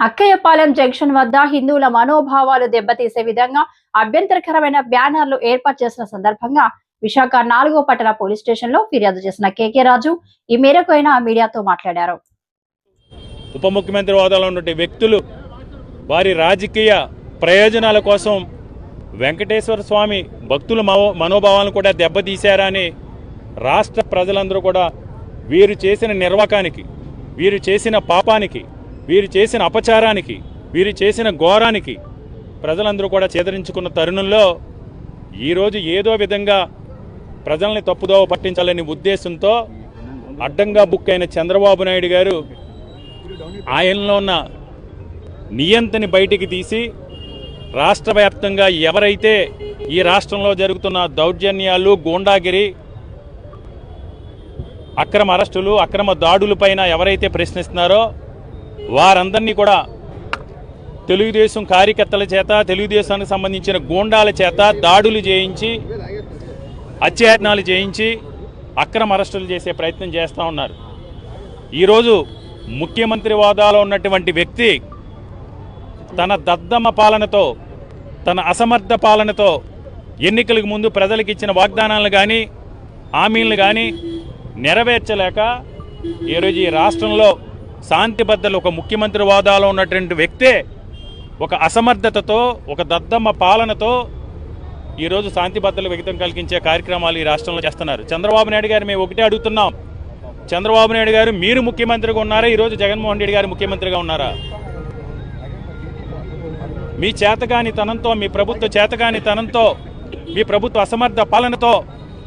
Akkayyapalem junction వద్ద హిందువుల మనోభావాలు దెబ్బతీసే విధంగా అభ్యంతరకరమైన బ్యానర్లు ఏర్పాటు చేసిన సందర్భంగా విశాఖ 4వ పట్టణ పోలీస్ స్టేషన్ లో ఫిర్యాదు చేసిన కేకే రాజు ఈ మేరకు ఆయన మీడియాతో మాట్లాడారు. ఉప ముఖ్యమంత్రి హోదాలో ఉన్న వ్యక్తులు వారి రాజకీయ ప్రయోజనాల కోసం వెంకటేశ్వర స్వామి భక్తుల మనోభావాలను కూడా దెబ్బతీశారని రాష్ట్ర ప్రజలందరూ కూడా వీరు చేసిన నిర్వాకానికి, వీరు చేసిన పాపానికి, వీరు చేసిన అపచారానికి, వీరు చేసిన ఘోరానికి ప్రజలందరూ కూడా చేదరించుకున్న తరుణంలో ఈరోజు ఏదో విధంగా ప్రజల్ని తప్పుదోవ పట్టించాలనే ఉద్దేశంతో అడ్డంగా బుక్ అయిన చంద్రబాబు నాయుడు గారు ఆయనలో ఉన్న నియంతని బయటికి తీసి రాష్ట్ర వ్యాప్తంగా ఎవరైతే ఈ రాష్ట్రంలో జరుగుతున్న దౌర్జన్యాలు, గూండాగిరి, అక్రమ అరెస్టులు, అక్రమ దాడులపైన ఎవరైతే ప్రశ్నిస్తున్నారో వారందరినీ కూడా తెలుగుదేశం కార్యకర్తల చేత, తెలుగుదేశానికి సంబంధించిన గూండాల చేత దాడులు చేయించి, అత్యాయత్నాలు చేయించి అక్రమ అరెస్టులు చేసే ప్రయత్నం చేస్తూ ఉన్నారు. ఈరోజు ముఖ్యమంత్రి హోదాలో ఉన్నటువంటి వ్యక్తి తన దద్దమ్మ పాలనతో, తన అసమర్థ పాలనతో ఎన్నికలకు ముందు ప్రజలకు ఇచ్చిన వాగ్దానాలను కానీ, హామీలను కానీ నెరవేర్చలేక ఈరోజు ఈ రాష్ట్రంలో శాంతి భద్రతలు ఒక ముఖ్యమంత్రి హోదాలో ఉన్నటువంటి వ్యక్తే ఒక అసమర్థతతో, ఒక దద్దమ్మ పాలనతో ఈరోజు శాంతి భద్రతలు విఘాతం కలిగించే కార్యక్రమాలు ఈ రాష్ట్రంలో చేస్తున్నారు. చంద్రబాబు నాయుడు గారు మేము ఒకటే అడుగుతున్నాం, చంద్రబాబు నాయుడు గారు మీరు ముఖ్యమంత్రిగా ఉన్నారా? ఈరోజు జగన్మోహన్ రెడ్డి గారు ముఖ్యమంత్రిగా ఉన్నారా? మీ చేతగాని తనంతో, మీ ప్రభుత్వ చేతగాని తనంతో, మీ ప్రభుత్వ అసమర్థ పాలనతో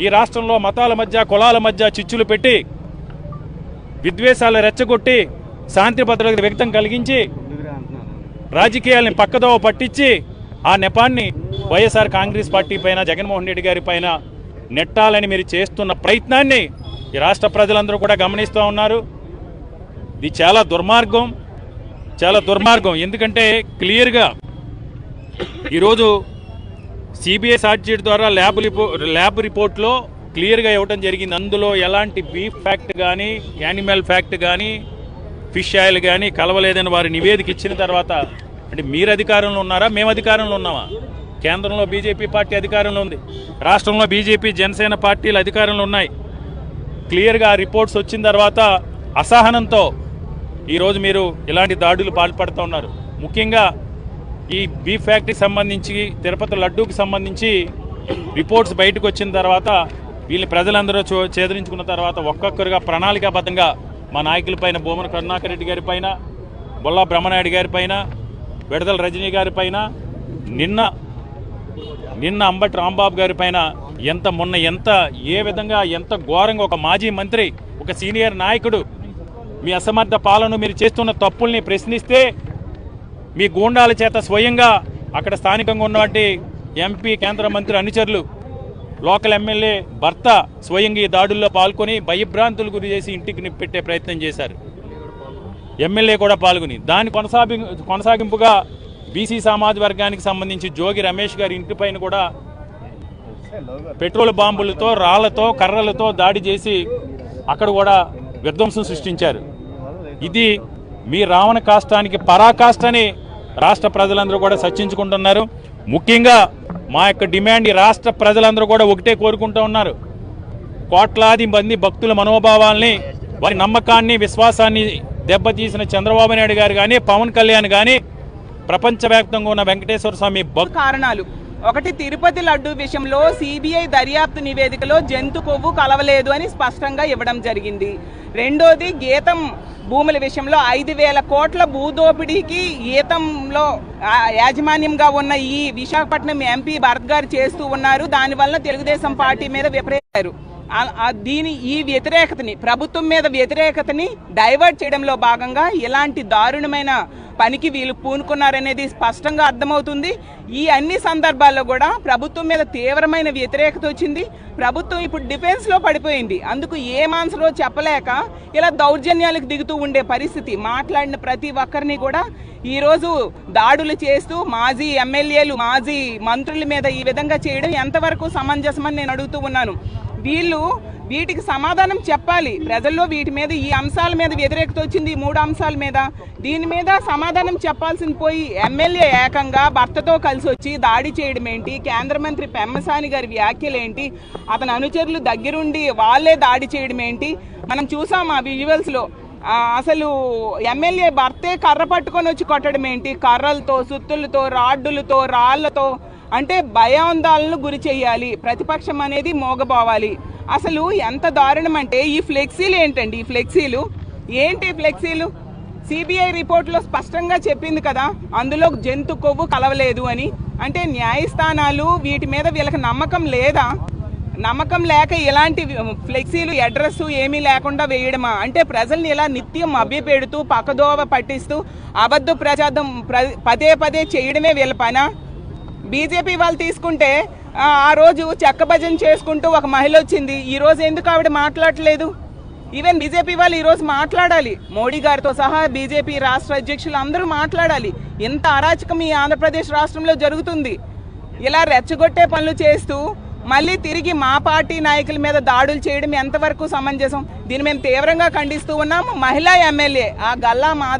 ఈ రాష్ట్రంలో మతాల మధ్య, కులాల మధ్య చిచ్చులు పెట్టి, విద్వేషాలు రెచ్చగొట్టి, శాంతి భద్రతలకు విఘాతం కలిగించి, రాజకీయాలను పక్కదోవ పట్టించి ఆ నెపాన్ని వైఎస్ఆర్ కాంగ్రెస్ పార్టీ పైన, జగన్మోహన్ రెడ్డి గారి పైన నెట్టాలని మీరు చేస్తున్న ప్రయత్నాన్ని ఈ రాష్ట్ర ప్రజలందరూ కూడా గమనిస్తూ ఉన్నారు. ఇది చాలా దుర్మార్గం, చాలా దుర్మార్గం. ఎందుకంటే క్లియర్గా ఈరోజు సిబిఐ ఛార్జ్షీట్ ద్వారా ల్యాబ్ రిపోర్ట్లో క్లియర్గా ఇవ్వడం జరిగింది. అందులో ఎలాంటి బీఫ్ ఫ్యాక్ట్ కానీ, యానిమల్ ఫ్యాక్ట్ కానీ, ఫిష్ ఆయిల్ కానీ కలవలేదని వారి నివేదిక ఇచ్చిన తర్వాత, అంటే మీరు అధికారంలో ఉన్నారా, మేము అధికారంలో ఉన్నామా? కేంద్రంలో బీజేపీ పార్టీ అధికారంలో ఉంది, రాష్ట్రంలో బీజేపీ, జనసేన పార్టీలు అధికారంలో ఉన్నాయి. క్లియర్గా రిపోర్ట్స్ వచ్చిన తర్వాత అసహనంతో ఈరోజు మీరు ఇలాంటి దాడులు పాల్పడుతూ ఉన్నారు. ముఖ్యంగా ఈ బీఫ్ ఫ్యాక్టరీకి సంబంధించి, తిరుపతి లడ్డూకి సంబంధించి రిపోర్ట్స్ బయటకు వచ్చిన తర్వాత వీళ్ళని ప్రజలందరూ చేదరించుకున్న తర్వాత ఒక్కొక్కరుగా ప్రణాళికాబద్ధంగా మా నాయకులపైన, భూమన కరుణాకర్ రెడ్డి గారి పైన, బొల్లా బ్రహ్మనాయుడు గారి పైన, విడదల రజనీ గారి పైన, నిన్న అంబటి రాంబాబు గారి పైన ఏ విధంగా ఎంత ఘోరంగా ఒక మాజీ మంత్రి, ఒక సీనియర్ నాయకుడు మీ అసమర్థ పాలన, మీరు చేస్తున్న తప్పుల్ని ప్రశ్నిస్తే మీ గూండాల చేత స్వయంగా అక్కడ స్థానికంగా ఉన్నటువంటి ఎంపీ, కేంద్ర మంత్రి అనుచరులు, లోకల్ ఎమ్మెల్యే భర్త స్వయంగా ఈ దాడుల్లో పాల్గొని భయభ్రాంతులు గురి చేసి ఇంటికి పెట్టే ప్రయత్నం చేశారు. ఎమ్మెల్యే కూడా పాల్గొని దాని కొనసాగింపుగా బీసీ సమాజ వర్గానికి సంబంధించి జోగి రమేష్ గారి ఇంటిపైన కూడా పెట్రోల్ బాంబులతో, రాళ్లతో, కర్రలతో దాడి చేసి అక్కడ కూడా విధ్వంసం సృష్టించారు. ఇది మీ రావణ కాష్టానికి పరాకాష్ఠని రాష్ట్ర ప్రజలందరూ కూడా చర్చించుకుంటున్నారు. ముఖ్యంగా మా యొక్క డిమాండ్ ఈ రాష్ట్ర ప్రజలందరూ కూడా ఒకటే కోరుకుంటూ ఉన్నారు. కోట్లాది మంది భక్తుల మనోభావాల్ని, వారి నమ్మకాన్ని, విశ్వాసాన్ని దెబ్బతీసిన చంద్రబాబు నాయుడు గారు కానీ, పవన్ కళ్యాణ్ కానీ ప్రపంచవ్యాప్తంగా ఉన్న వెంకటేశ్వర స్వామి కారణాలు ఒకటి, తిరుపతి లడ్డు విషయంలో సిబిఐ దర్యాప్తు నివేదికలో జంతు కొవ్వు కలవలేదు అని స్పష్టంగా ఇవ్వడం జరిగింది. రెండోది, గీతం భూముల విషయంలో 5,000 కోట్ల భూదోపిడీకి గీతంలో యాజమాన్యంగా ఉన్న ఈ విశాఖపట్నం ఎంపీ భరత్ గారు చేస్తూ ఉన్నారు. దానివల్ల తెలుగుదేశం పార్టీ మీద విపరీతారు. ఈ వ్యతిరేకతని, ప్రభుత్వం మీద వ్యతిరేకతని డైవర్ట్ చేయడంలో భాగంగా ఇలాంటి దారుణమైన పనికి వీళ్ళు పూనుకున్నారనేది స్పష్టంగా అర్థమవుతుంది. ఈ అన్ని సందర్భాల్లో కూడా ప్రభుత్వం మీద తీవ్రమైన వ్యతిరేకత వచ్చింది. ప్రభుత్వం ఇప్పుడు డిఫెన్స్లో పడిపోయింది. అందుకు ఏ మాన్సలో చెప్పలేక ఇలా దౌర్జన్యాలకు దిగుతూ ఉండే పరిస్థితి. మాట్లాడిన ప్రతి ఒక్కరిని కూడా ఈరోజు దాడులు చేస్తూ మాజీ ఎమ్మెల్యేలు, మాజీ మంత్రుల మీద ఈ విధంగా చేయడం ఎంతవరకు సమంజసమని నేను అడుగుతూ ఉన్నాను. వీటికి సమాధానం చెప్పాలి. ప్రజల్లో వీటి మీద ఈ అంశాల మీద వ్యతిరేకత వచ్చింది, ఈ 3 అంశాల మీద. దీని మీద సమాధానం చెప్పాల్సింది పోయి ఎమ్మెల్యే ఏకంగా భర్తతో కలిసి వచ్చి దాడి చేయడం ఏంటి, కేంద్ర మంత్రి పెమ్మసాని గారి వ్యాఖ్యలు ఏంటి, అతని అనుచరులు దగ్గరుండి వాళ్ళే దాడి చేయడం ఏంటి. మనం చూసాం ఆ విజువల్స్లో. అసలు ఎమ్మెల్యే భర్తే కర్ర పట్టుకొని వచ్చి కొట్టడం ఏంటి, కర్రలతో, సుత్తులతో, రాడ్డులతో, రాళ్లతో. అంటే భయాందోళనకు గురి చేయాలి, ప్రతిపక్షం అనేది మోగబోవాలి. అసలు ఎంత దారుణం అంటే ఈ ఫ్లెక్సీలు ఏంటండి, ఈ ఫ్లెక్సీలు ఏంటి? ఫ్లెక్సీలు సిబిఐ రిపోర్ట్లో స్పష్టంగా చెప్పింది కదా, అందులో జంతు కొవ్వు కలవలేదు అని. అంటే న్యాయస్థానాలు వీటి మీద వీళ్ళకి నమ్మకం లేదా? నమ్మకం లేక ఇలాంటి ఫ్లెక్సీలు అడ్రస్ ఏమీ లేకుండా వేయడమా? అంటే ప్రజల్ని ఇలా నిత్యం మభ్యపెడుతూ పక్కదోవ పట్టిస్తూ అబద్ధ ప్రచారం పదే పదే చేయడమే వీళ్ళ పనా? బీజేపీ వాళ్ళు తీసుకుంటే ఆ రోజు చెక్క భజన చేసుకుంటూ ఒక మహిళ వచ్చింది, ఈ రోజు ఎందుకు ఆవిడ మాట్లాడలేదు? ఈవెన్ బీజేపీ వాళ్ళు ఈరోజు మాట్లాడాలి, మోడీ గారితో సహా బీజేపీ రాష్ట్ర అధ్యక్షులు అందరూ మాట్లాడాలి. ఇంత అరాచకం ఈ ఆంధ్రప్రదేశ్ రాష్ట్రంలో జరుగుతుంది. ఇలా రెచ్చగొట్టే పనులు చేస్తూ మళ్ళీ తిరిగి మా పార్టీ నాయకుల మీద దాడులు చేయడం ఎంతవరకు సమంజసం? దీన్ని మేము తీవ్రంగా ఖండిస్తూ ఉన్నాము. మహిళా ఎమ్మెల్యే ఆ గల్లా